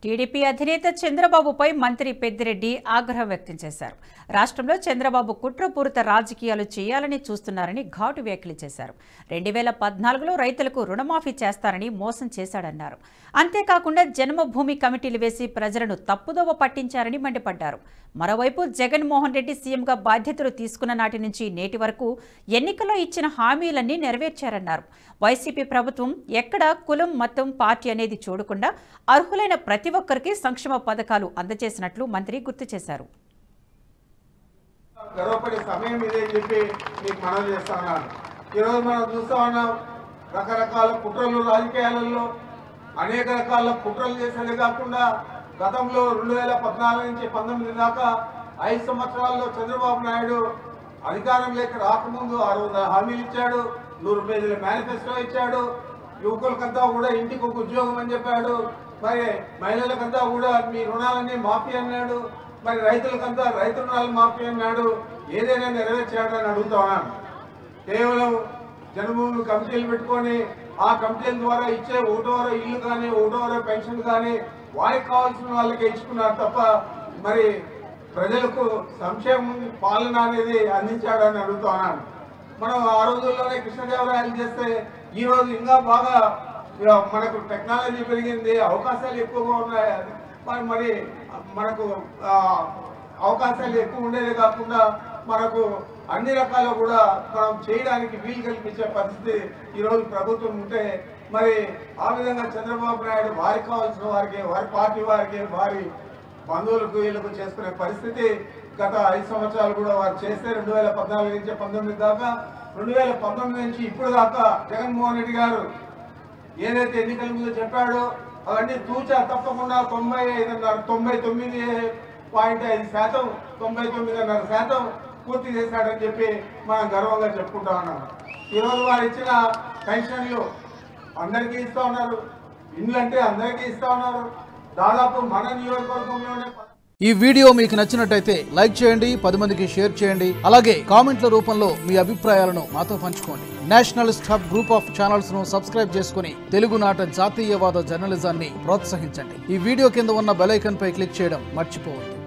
TDP అధినేత చంద్రబాబుపై మంత్రి పెద్దిరెడ్డి ఆగ్రహం వ్యక్తం చేశారు. రాష్ట్రంలో చంద్రబాబు కుట్రపూరిత రాజకీయాలు చేయాలని చూస్తున్నారని ఘాటు వ్యాఖ్యలు చేశారు. 2014లో రైతులకు రుణమాఫీ చేస్తారని మోసం చేశాడన్నారు. అంతేకాకుండా జన్మభూమి కమిటీలు వేసి ప్రజలను తప్పుదోవ పట్టించారని మండిపడ్డారు. మరోవైపు జగన్మోహన్ రెడ్డి సీఎంగా బాధ్యతలు తీసుకున్న నాటి నుంచి నేటి వరకు ఎన్నికల్లో ఇచ్చిన హామీలన్నీ నెరవేర్చారన్నారు. వైసీపీ ప్రభుత్వం ఎక్కడ కులం మతం పార్టీ అనేది చూడకుండా అర్హులైన ప్రతి ఒక్కరికి సంక్షేమ పథకాలు అందజేసినట్లు మంత్రి గుర్తు చేశారు. గర్వపడే సమయం ఇదే చెప్పి మీకు మనవి చేస్తున్నాను. ఈరోజు మనం చూస్తూ ఉన్నాం, రకరకాల కుట్రలు రాజకీయాలలో అనేక రకాల కుట్రలు చేసేది కాకుండా గతంలో 2014 నుంచి 19 దాకా 5 సంవత్సరాల్లో చంద్రబాబు నాయుడు అధికారంలోకి రాకముందు 600 హామీలు ఇచ్చాడు, 100 పేజీల మేనిఫెస్టో ఇచ్చాడు. యువకులకంతా కూడా ఇంటికి ఒక ఉద్యోగం అని చెప్పాడు. మరి మహిళలకంతా కూడా మీ రుణాలన్నీ మాఫీ అన్నాడు. మరి రైతులకంతా రైతు రుణాలు మాఫీ అన్నాడు. ఏదైనా నెరవేర్చాడు అని అడుగుతా ఉన్నాను. కేవలం జన్మభూమి కమిటీలు పెట్టుకొని ఆ కమిటీల ద్వారా ఇచ్చే 1వ ఇల్లు కానీ 1వ పెన్షన్ కానీ వారికి కావాల్సిన వాళ్ళకి ఇచ్చుకున్నారు తప్ప మరి ప్రజలకు సంక్షేమం పాలన అనేది అందించాడని అడుగుతా ఉన్నాను. మనం ఆ రోజుల్లోనే కృష్ణదేవరాయలు చేస్తే ఈ రోజు ఇంకా బాగా మనకు టెక్నాలజీ పెరిగింది, అవకాశాలు ఎక్కువగా ఉన్నాయి. మరి మనకు అవకాశాలు ఎక్కువ ఉండేది కాకుండా మనకు అన్ని రకాల కూడా మనం చేయడానికి వీలు కల్పించే పరిస్థితి ఈరోజు ప్రభుత్వం ఉంటే మరి ఆ విధంగా చంద్రబాబు నాయుడు వారికి కావాల్సిన వారికి, వారి పార్టీ వారికి, వారి బంధువులకు వీళ్ళకు చేసుకునే పరిస్థితి గత 5 సంవత్సరాలు కూడా వారు చేస్తే 2014 నుంచి 19 దాకా 2019 నుంచి ఇప్పుడు దాకా జగన్మోహన్ రెడ్డి గారు ఏదైతే ఎన్నికల ముందు చెప్పాడో అవన్నీ తూచా తప్పకుండా 99.5% 99.5% పూర్తి చేశాడని చెప్పి మనం గర్వంగా చెప్పుకుంటా ఉన్నాం. ఈరోజు వారు ఇచ్చిన పెన్షన్లు అందరికీ ఇస్తా ఉన్నారు, ఇండ్లు అంటే అందరికీ ఇస్తా ఉన్నారు. దాదాపు మన నియోజకవర్గంలోనే. ఈ వీడియో మీకు నచ్చినట్టయితే లైక్ చేయండి, 10 మందికి షేర్ చేయండి. అలాగే కామెంట్ల రూపంలో మీ అభిప్రాయాలను మాతో పంచుకోండి. Nationalist hub group of channels ను సబ్స్క్రైబ్ చేసుకుని తెలుగునాట జాతీయవాద జర్నలిజాన్ని ప్రోత్సహించండి. ఈ వీడియో కింద ఉన్న బెల్ ఐకాన్ పై క్లిక్ చేయడం మర్చిపోవద్దు.